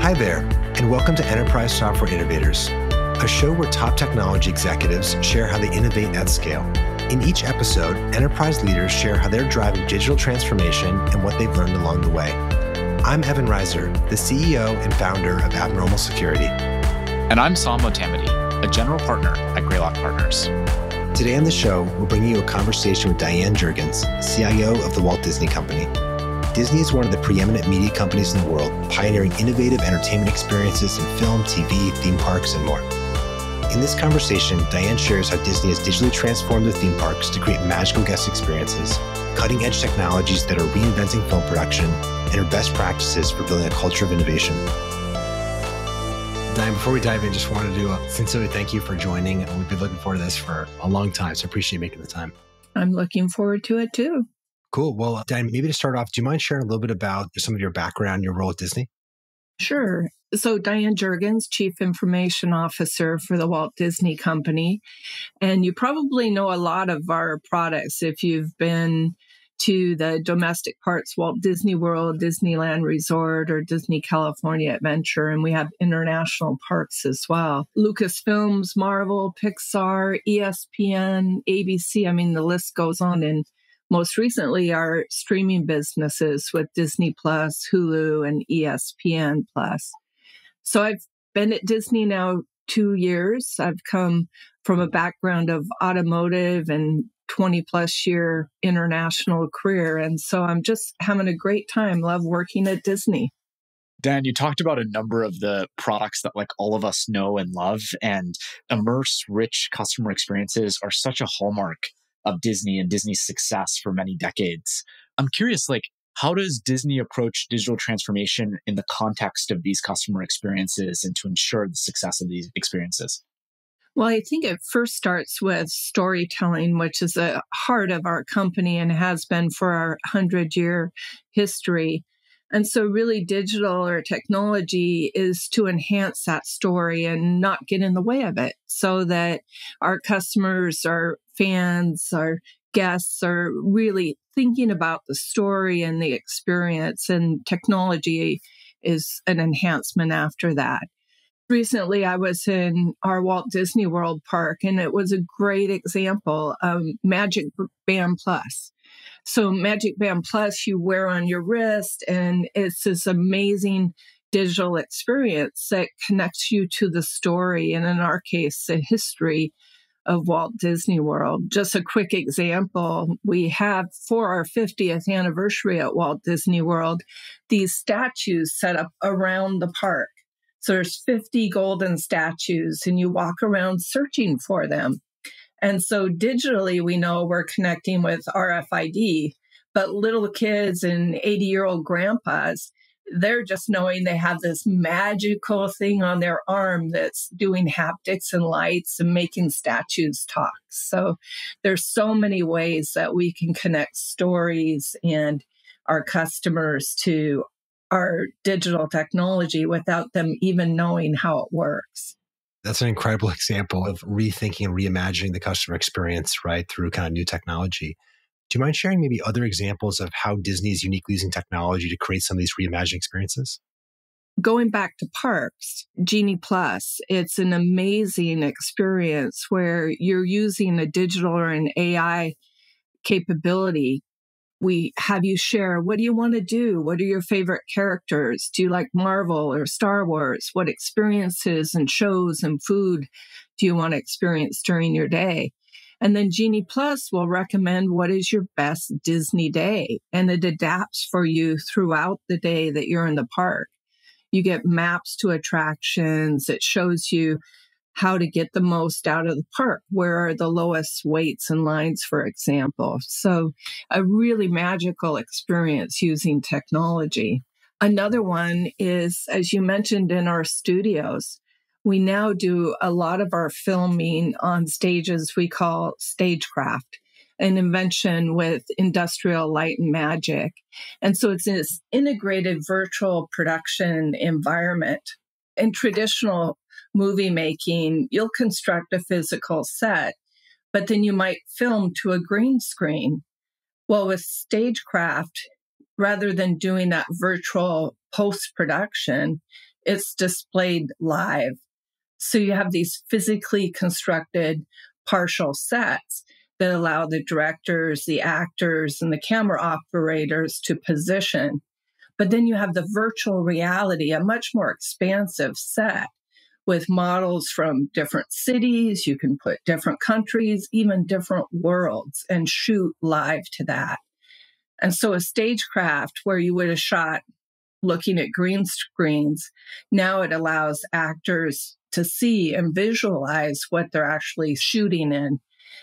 Hi there, and welcome to Enterprise Software Innovators, a show where top technology executives share how they innovate at scale. In each episode, enterprise leaders share how they're driving digital transformation and what they've learned along the way. I'm Evan Reiser, the CEO and founder of Abnormal Security. And I'm Saam Motamedi, a general partner at Greylock Partners. Today on the show, we're bringing you a conversation with Diane Jurgens, CIO of the Walt Disney Company. Disney is one of the preeminent media companies in the world, pioneering innovative entertainment experiences in film, TV, theme parks, and more. In this conversation, Diane shares how Disney has digitally transformed their theme parks to create magical guest experiences, cutting-edge technologies that are reinventing film production, and her best practices for building a culture of innovation. Diane, before we dive in, just wanted to sincerely thank you for joining. We've been looking forward to this for a long time, so I appreciate you making the time. I'm looking forward to it too. Cool. Well, Diane, maybe to start off, do you mind sharing a little bit about some of your background, your role at Disney? Sure. So Diane Jurgens, Chief Information Officer for the Walt Disney Company. And you probably know a lot of our products if you've been to the domestic parks, Walt Disney World, Disneyland Resort, or Disney California Adventure. And we have international parks as well. Lucasfilms, Marvel, Pixar, ESPN, ABC. I mean, the list goes on. And most recently, our streaming businesses with Disney Plus, Hulu, and ESPN Plus. So I've been at Disney now 2 years. I've come from a background of automotive and 20 plus year international career. And so I'm just having a great time. Love working at Disney. Dan, you talked about a number of the products that all of us know and love, and immerse, rich customer experiences are such a hallmark of Disney and Disney's success for many decades. I'm curious, how does Disney approach digital transformation in the context of these customer experiences and to ensure the success of these experiences? Well, I think it first starts with storytelling, which is a heart of our company and has been for our 100-year history. And so really digital or technology is to enhance that story and not get in the way of it so that our customers, our fans, our guests are really thinking about the story and the experience, and technology is an enhancement after that. Recently, I was in our Walt Disney World park, and it was a great example of Magic Band Plus. So Magic Band Plus you wear on your wrist, and it's this amazing digital experience that connects you to the story, and in our case, the history of Walt Disney World. Just a quick example, we have for our 50th anniversary at Walt Disney World, these statues set up around the park. So there's 50 golden statues, and you walk around searching for them. And so digitally, we know we're connecting with RFID, but little kids and 80-year-old grandpas, they're just knowing they have this magical thing on their arm that's doing haptics and lights and making statues talk. So there's so many ways that we can connect stories and our customers to our digital technology without them even knowing how it works. That's an incredible example of rethinking and reimagining the customer experience, right, through kind of new technology. Do you mind sharing maybe other examples of how Disney is uniquely using technology to create some of these reimagined experiences? Going back to parks, Genie Plus, it's an amazing experience where you're using a digital or an AI capability. We have you share, what do you want to do? What are your favorite characters? Do you like Marvel or Star Wars? What experiences and shows and food do you want to experience during your day? And then Genie Plus will recommend what is your best Disney day. And it adapts for you throughout the day that you're in the park. You get maps to attractions. It shows you how to get the most out of the park. Where are the lowest waits and lines, for example? So a really magical experience using technology. Another one is, as you mentioned, in our studios, we now do a lot of our filming on stages we call Stagecraft, an invention with industrial light and magic. And so it's this integrated virtual production environment. In traditional movie making, you'll construct a physical set, but then you might film to a green screen. Well, with Stagecraft, rather than doing that virtual post-production, it's displayed live. So you have these physically constructed partial sets that allow the directors, the actors, and the camera operators to position. But then you have the virtual reality, a much more expansive set with models from different cities. You can put different countries, even different worlds, and shoot live to that. And so a stagecraft where you would have shot looking at green screens, now it allows actors to see and visualize what they're actually shooting in.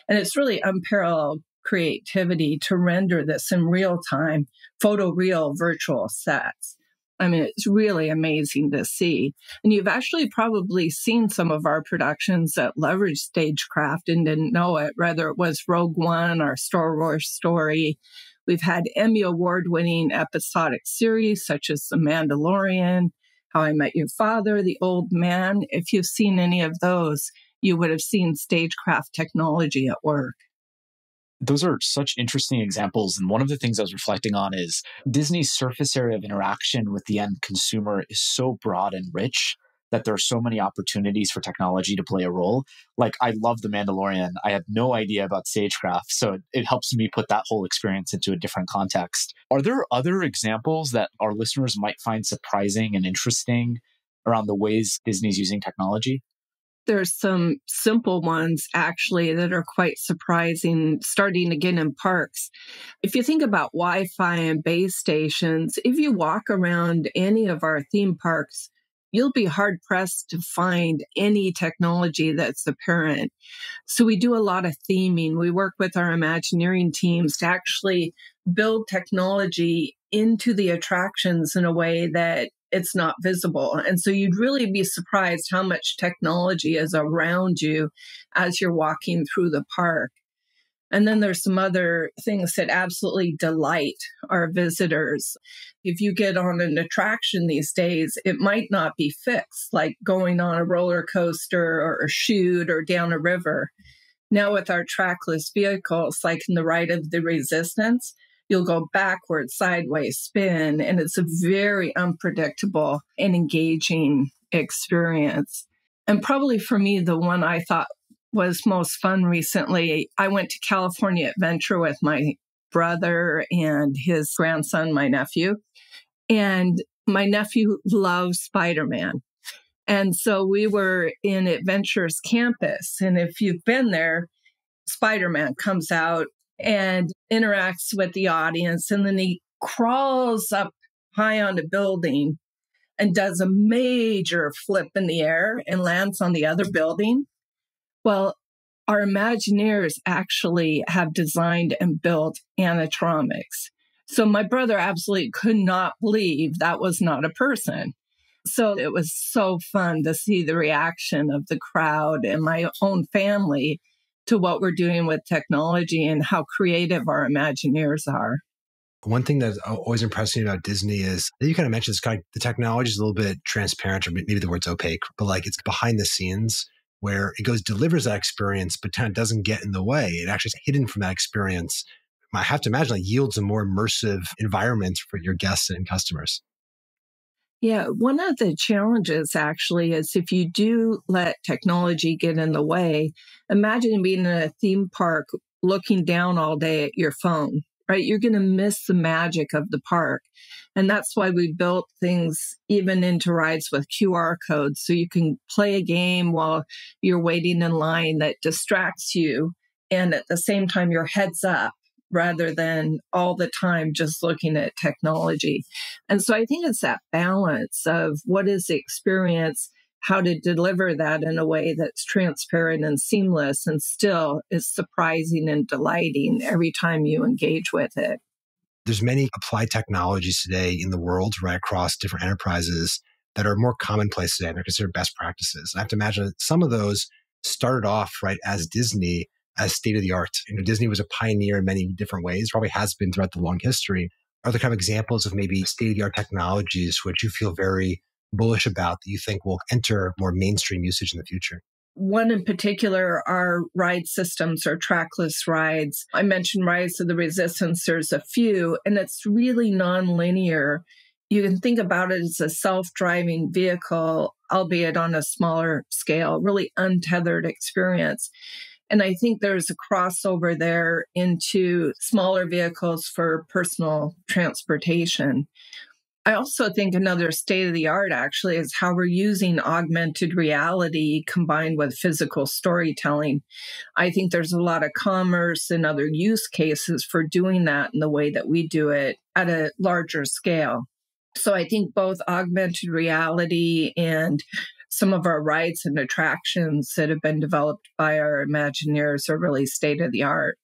And it's really unparalleled creativity to render this in real time, photoreal virtual sets. I mean, it's really amazing to see. And you've actually probably seen some of our productions that leverage Stagecraft and didn't know it, whether it was Rogue One or Star Wars Story. We've had Emmy Award-winning episodic series such as The Mandalorian, How I Met Your Father, The Old Man. If you've seen any of those, you would have seen Stagecraft technology at work. Those are such interesting examples. And one of the things I was reflecting on is Disney's surface area of interaction with the end consumer is so broad and rich that there are so many opportunities for technology to play a role. Like, I love The Mandalorian. I had no idea about Stagecraft, so it helps me put that whole experience into a different context. Are there other examples that our listeners might find surprising and interesting around the ways Disney's using technology? There's some simple ones, actually, that are quite surprising, starting again in parks. If you think about Wi-Fi and base stations, if you walk around any of our theme parks, you'll be hard-pressed to find any technology that's apparent. So we do a lot of theming. We work with our Imagineering teams to actually build technology into the attractions in a way that it's not visible. And so you'd really be surprised how much technology is around you as you're walking through the park. And then there's some other things that absolutely delight our visitors. If you get on an attraction these days, it might not be fixed, like going on a roller coaster or a chute or down a river. Now with our trackless vehicles, like in the Ride of the Resistance, you'll go backwards, sideways, spin, and it's a very unpredictable and engaging experience. And probably for me, the one I thought was most fun recently, I went to California Adventure with my brother and his grandson, my nephew. And my nephew loves Spider-Man. And so we were in Adventure's campus. And if you've been there, Spider-Man comes out and interacts with the audience. And then he crawls up high on a building and does a major flip in the air and lands on the other building. Well, our Imagineers actually have designed and built animatronics. So my brother absolutely could not believe that was not a person. So it was so fun to see the reaction of the crowd and my own family to what we're doing with technology and how creative our Imagineers are. One thing that's always impressed me about Disney is that you kind of mentioned this kind of, the technology is a little bit transparent, or maybe the word's opaque, but like it's behind the scenes where it delivers that experience, but kind of doesn't get in the way. It actually is hidden from that experience. I have to imagine yields a more immersive environment for your guests and customers. Yeah, one of the challenges actually is if you do let technology get in the way, imagine being in a theme park looking down all day at your phone, right? You're going to miss the magic of the park. And that's why we built things even into rides with QR codes. So you can play a game while you're waiting in line that distracts you. And at the same time, your head's up, rather than all the time just looking at technology. And so I think it's that balance of what is the experience, how to deliver that in a way that's transparent and seamless and still is surprising and delighting every time you engage with it. There's many applied technologies today in the world, right across different enterprises that are more commonplace today. They're considered best practices. I have to imagine that some of those started off right as Disney as state-of-the-art. Disney was a pioneer in many different ways, probably has been throughout the long history. Are there kind of examples of maybe state-of-the-art technologies which you feel very bullish about that you think will enter more mainstream usage in the future? One in particular are ride systems or trackless rides. I mentioned Rise of the Resistance, there's a few, and it's really nonlinear you can think about it as a self-driving vehicle, albeit on a smaller scale, really untethered experience. And I think there's a crossover there into smaller vehicles for personal transportation. I also think another state of the art actually is how we're using augmented reality combined with physical storytelling. I think there's a lot of commerce and other use cases for doing that in the way that we do it at a larger scale. So I think both augmented reality and some of our rides and attractions that have been developed by our Imagineers are really state of the art.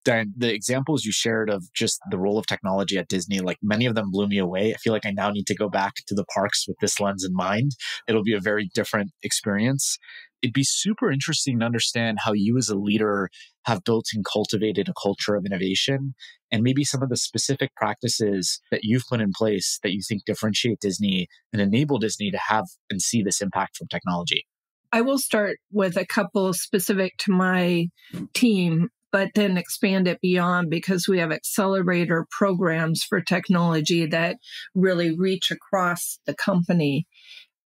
Diane, the examples you shared of just the role of technology at Disney, like many of them blew me away. I feel like I now need to go back to the parks with this lens in mind. It'll be a very different experience. It'd be super interesting to understand how you as a leader have built and cultivated a culture of innovation and maybe some of the specific practices that you've put in place that you think differentiate Disney and enable Disney to have and see this impact from technology. I will start with a couple specific to my team, but then expand it beyond because we have accelerator programs for technology that really reach across the company.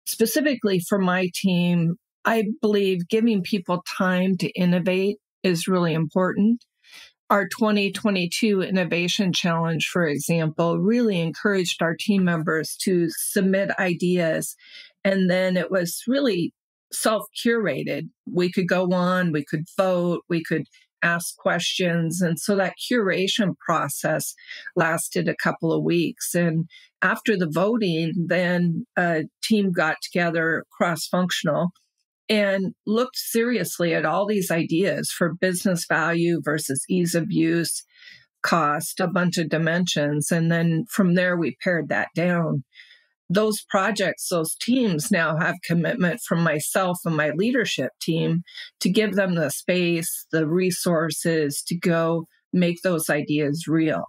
Specifically for my team, I believe giving people time to innovate is really important. Our 2022 Innovation Challenge, for example, really encouraged our team members to submit ideas. And then it was really self-curated. We could go on, we could vote, we could ask questions. And so that curation process lasted a couple of weeks. And after the voting, then a team got together cross-functional and looked seriously at all these ideas for business value versus ease of use, cost, a bunch of dimensions. And then from there, we pared that down. Those projects, those teams now have commitment from myself and my leadership team to give them the space, the resources to go make those ideas real.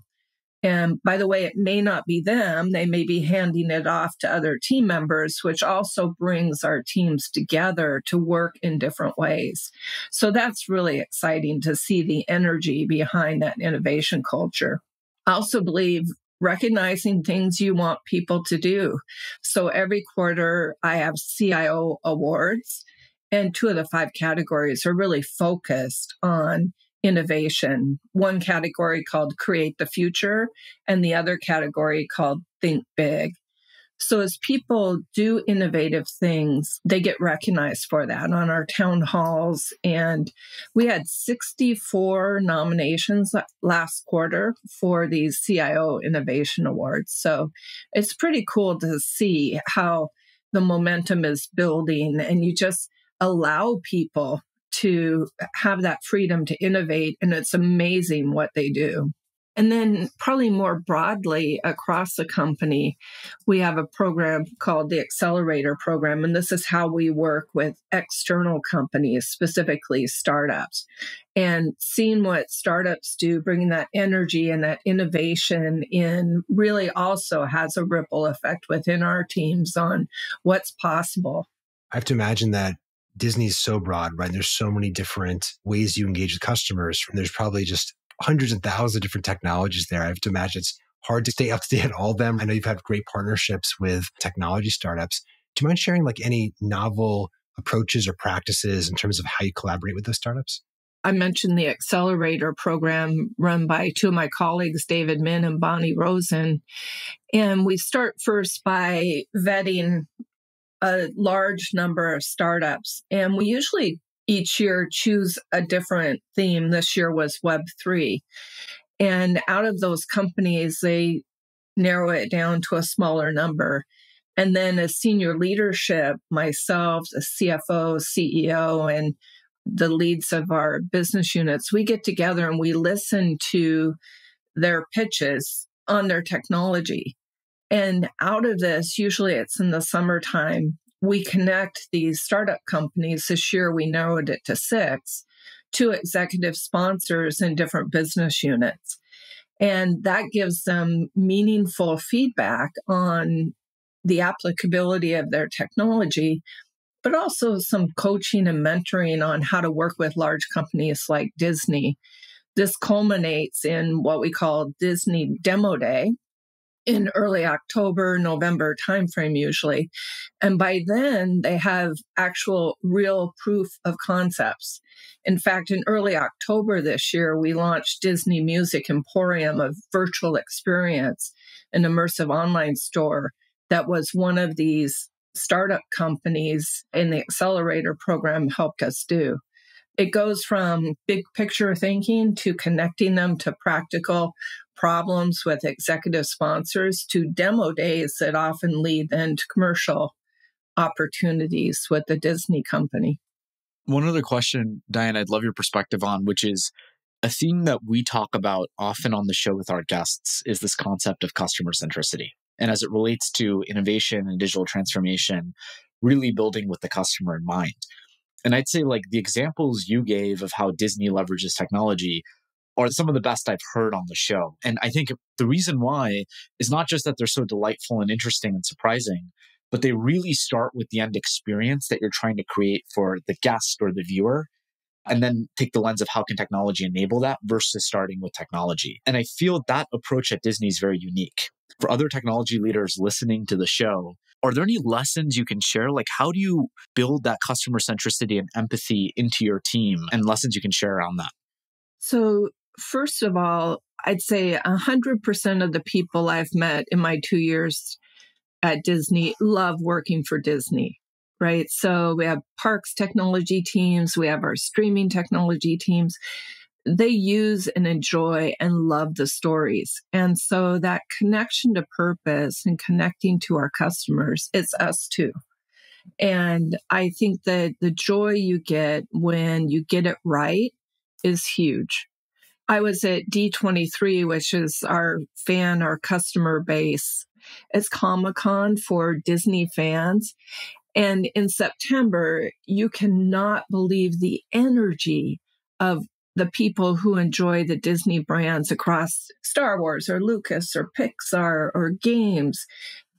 And by the way, it may not be them. They may be handing it off to other team members, which also brings our teams together to work in different ways. So that's really exciting to see the energy behind that innovation culture. I also believe recognizing things you want people to do. So every quarter, I have CIO awards, and 2 of the 5 categories are really focused on innovation. One category called Create the Future, and the other category called Think Big. So as people do innovative things, they get recognized for that on our town halls. And we had 64 nominations last quarter for these CIO Innovation Awards. So it's pretty cool to see how the momentum is building, and you just allow people to have that freedom to innovate, and it's amazing what they do. And then probably more broadly across the company, we have a program called the Accelerator Program, and this is how we work with external companies, specifically startups, and seeing what startups do, bringing that energy and that innovation in really also has a ripple effect within our teams on what's possible. I have to imagine that Disney is so broad, right? There's so many different ways you engage with customers. There's probably just hundreds and thousands of different technologies there. I have to imagine it's hard to stay up to date on all of them. I know you've had great partnerships with technology startups. Do you mind sharing like any novel approaches or practices in terms of how you collaborate with those startups? I mentioned the Accelerator Program run by 2 of my colleagues, David Min and Bonnie Rosen. And we start first by vetting a large number of startups. And we usually each year choose a different theme. This year was Web3. And out of those companies, they narrow it down to a smaller number. And then as senior leadership, myself, the CFO, CEO, and the leads of our business units, we get together and we listen to their pitches on their technology. And out of this, usually it's in the summertime, we connect these startup companies. This year, we narrowed it to 6, to executive sponsors in different business units. And that gives them meaningful feedback on the applicability of their technology, but also some coaching and mentoring on how to work with large companies like Disney. This culminates in what we call Disney Demo Day, in early October, November timeframe usually. And by then they have actual real proof of concepts. In fact, in early October this year, we launched Disney Music Emporium, a virtual experience, an immersive online store that was one of these startup companies in the accelerator program helped us do. It goes from big picture thinking to connecting them to practical problems with executive sponsors to demo days that often lead then to commercial opportunities with the Disney company. One other question, Diane, I'd love your perspective on, which is a theme that we talk about often on the show with our guests is this concept of customer centricity. And as it relates to innovation and digital transformation, really building with the customer in mind. And I'd say like the examples you gave of how Disney leverages technology are some of the best I've heard on the show. And I think the reason why is not just that they're so delightful and interesting and surprising, but they really start with the end experience that you're trying to create for the guest or the viewer, and then take the lens of how can technology enable that versus starting with technology. And I feel that approach at Disney is very unique. For other technology leaders listening to the show, are there any lessons you can share? Like, how do you build that customer centricity and empathy into your team, and lessons you can share around that? So, first of all, I'd say 100% of the people I've met in my 2 years at Disney love working for Disney, right? So we have parks technology teams, we have our streaming technology teams. They use and enjoy and love the stories. And so that connection to purpose and connecting to our customers, it's us too. And I think that the joy you get when you get it right is huge. I was at D23, which is our customer base. It's Comic-Con for Disney fans. And in September, you cannot believe the energy of the people who enjoy the Disney brands across Star Wars or Lucas or Pixar or games,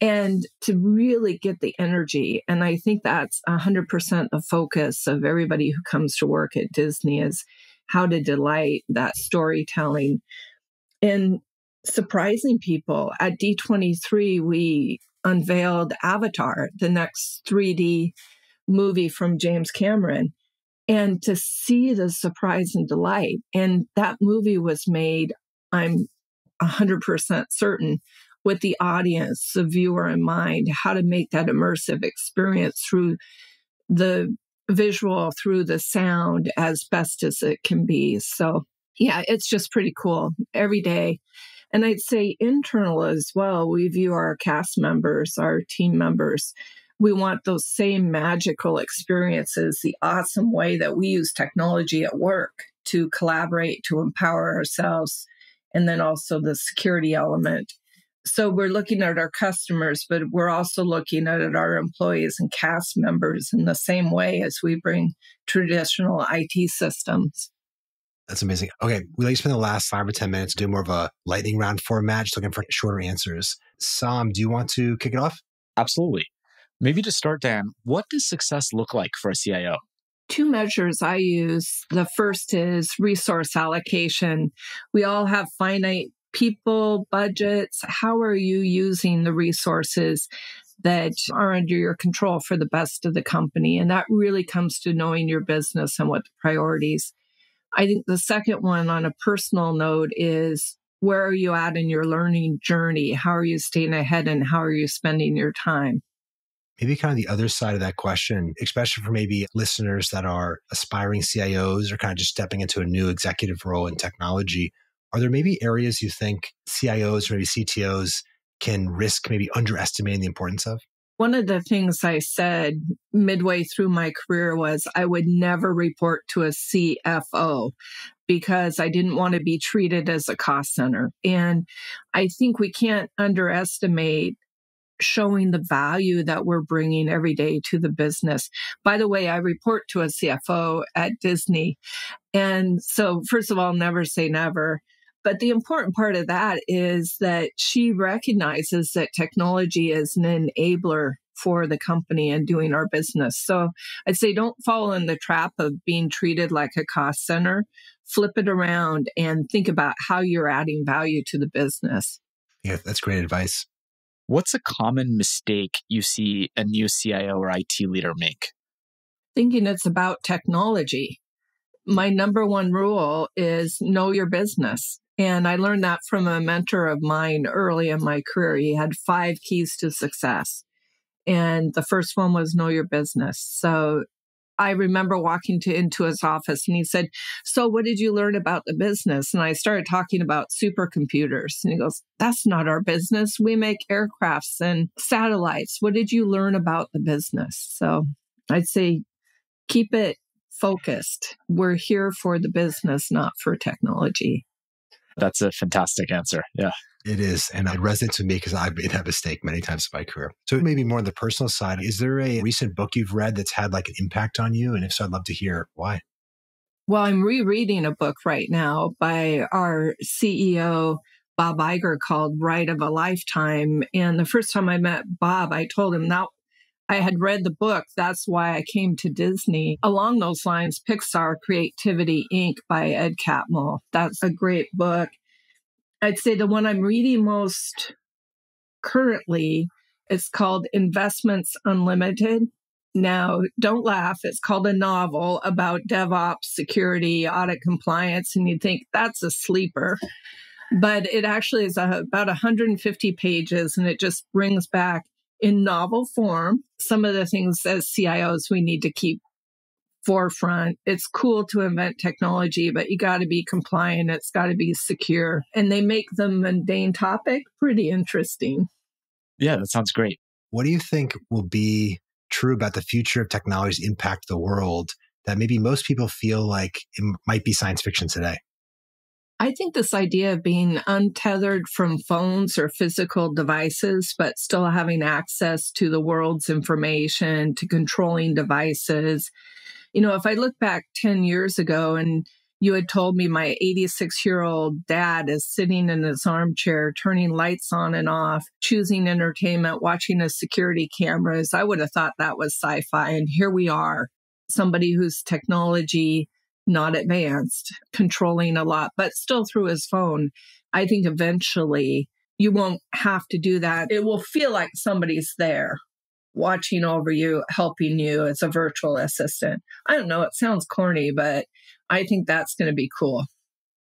and to really get the energy. And I think that's 100% the focus of everybody who comes to work at Disney is how to delight that storytelling. And surprising people, at D23, we unveiled Avatar, the next 3D movie from James Cameron, and to see the surprise and delight. And that movie was made, I'm 100% certain, with the audience, the viewer in mind, how to make that immersive experience through the visual, through the sound as best as it can be. So yeah, it's just pretty cool every day. And I'd say internal as well, we view our cast members, our team members, we want those same magical experiences, the awesome way that we use technology at work to collaborate, to empower ourselves, and then also the security element. So we're looking at our customers, but we're also looking at our employees and cast members in the same way as we bring traditional IT systems. That's amazing. Okay, we let you spend the last 5 or 10 minutes doing more of a lightning round format, just looking for shorter answers. Saam, do you want to kick it off? Absolutely. Maybe to start, Dan, what does success look like for a CIO? 2 measures I use. The first is resource allocation. We all have finite people, budgets. How are you using the resources that are under your control for the best of the company? And that really comes to knowing your business and what the priorities. I think the second one on a personal note is, where are you at in your learning journey? How are you staying ahead and how are you spending your time? Maybe kind of the other side of that question, especially for maybe listeners that are aspiring CIOs or kind of just stepping into a new executive role in technology. Are there maybe areas you think CIOs or maybe CTOs can risk maybe underestimating the importance of? One of the things I said midway through my career was I would never report to a CFO because I didn't want to be treated as a cost center. And I think we can't underestimate showing the value that we're bringing every day to the business. By the way, I report to a CFO at Disney. And so first of all, never say never. But the important part of that is that she recognizes that technology is an enabler for the company and doing our business. So I'd say don't fall in the trap of being treated like a cost center. Flip it around and think about how you're adding value to the business. Yeah, that's great advice. What's a common mistake you see a new CIO or IT leader make? Thinking it's about technology. My number one rule is know your business. And I learned that from a mentor of mine early in my career. He had 5 keys to success. And the first one was know your business. So I remember walking into his office and he said, "So what did you learn about the business?" And I started talking about supercomputers. And he goes, "That's not our business. We make aircrafts and satellites. What did you learn about the business?" So I'd say keep it focused. We're here for the business, not for technology. That's a fantastic answer. Yeah. It is. And it resonates with me because I've made that mistake many times in my career. So maybe more on the personal side, is there a recent book you've read that's had like an impact on you? And if so, I'd love to hear why. Well, I'm rereading a book right now by our CEO, Bob Iger, called Ride of a Lifetime. And the first time I met Bob, I told him that I had read the book. That's why I came to Disney. Along those lines, Pixar Creativity, Inc. by Ed Catmull. That's a great book. I'd say the one I'm reading most currently is called Investments Unlimited. Now, don't laugh. It's called a novel about DevOps, security, audit compliance, and you'd think that's a sleeper. But it actually is about 150 pages, and it just brings back in novel form some of the things as CIOs we need to keep forefront. It's cool to invent technology, but you got to be compliant. It's got to be secure. And they make the mundane topic pretty interesting. Yeah, that sounds great. What do you think will be true about the future of technology's impact the world that maybe most people feel like it might be science fiction today? I think this idea of being untethered from phones or physical devices, but still having access to the world's information, to controlling devices. You know, if I look back 10 years ago and you had told me my 86-year-old dad is sitting in his armchair, turning lights on and off, choosing entertainment, watching his security cameras, I would have thought that was sci-fi. And here we are, somebody whose technology not advanced, controlling a lot, but still through his phone. I think eventually you won't have to do that. It will feel like somebody's there watching over you, helping you as a virtual assistant. I don't know, it sounds corny, but I think that's going to be cool.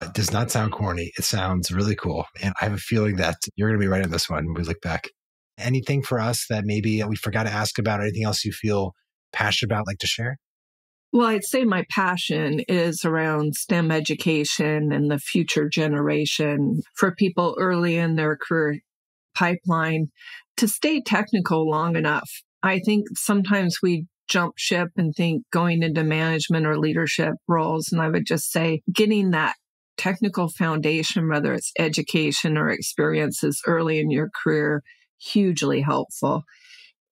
It does not sound corny. It sounds really cool. And I have a feeling that you're going to be right on this one when we look back. Anything for us that maybe we forgot to ask about, or anything else you feel passionate about, like to share? Well, I'd say my passion is around STEM education and the future generation for people early in their career pipeline to stay technical long enough. I think sometimes we jump ship and think going into management or leadership roles. And I would just say getting that technical foundation, whether it's education or experiences early in your career, hugely helpful.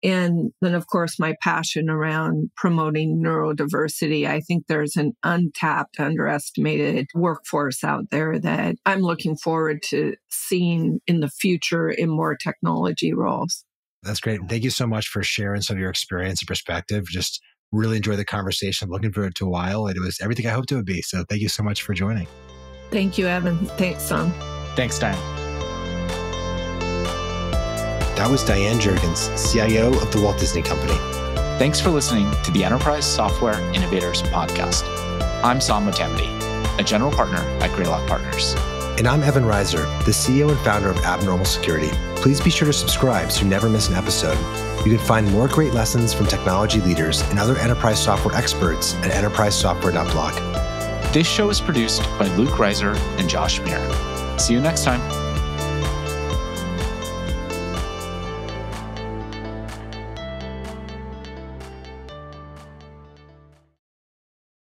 And then, of course, my passion around promoting neurodiversity. I think there's an untapped, underestimated workforce out there that I'm looking forward to seeing in the future in more technology roles. That's great. Thank you so much for sharing some of your experience and perspective. Just really enjoyed the conversation. I'm looking forward to a while. It was everything I hoped it would be. So thank you so much for joining. Thank you, Evan. Thanks, Saam. Thanks, Diane. That was Diane Jurgens, CIO of the Walt Disney Company. Thanks for listening to the Enterprise Software Innovators podcast. I'm Saam Motamedi, a general partner at Greylock Partners. And I'm Evan Reiser, the CEO and founder of Abnormal Security. Please be sure to subscribe so you never miss an episode. You can find more great lessons from technology leaders and other enterprise software experts at enterprisesoftware.blog. This show is produced by Luke Reiser and Josh Meir. See you next time.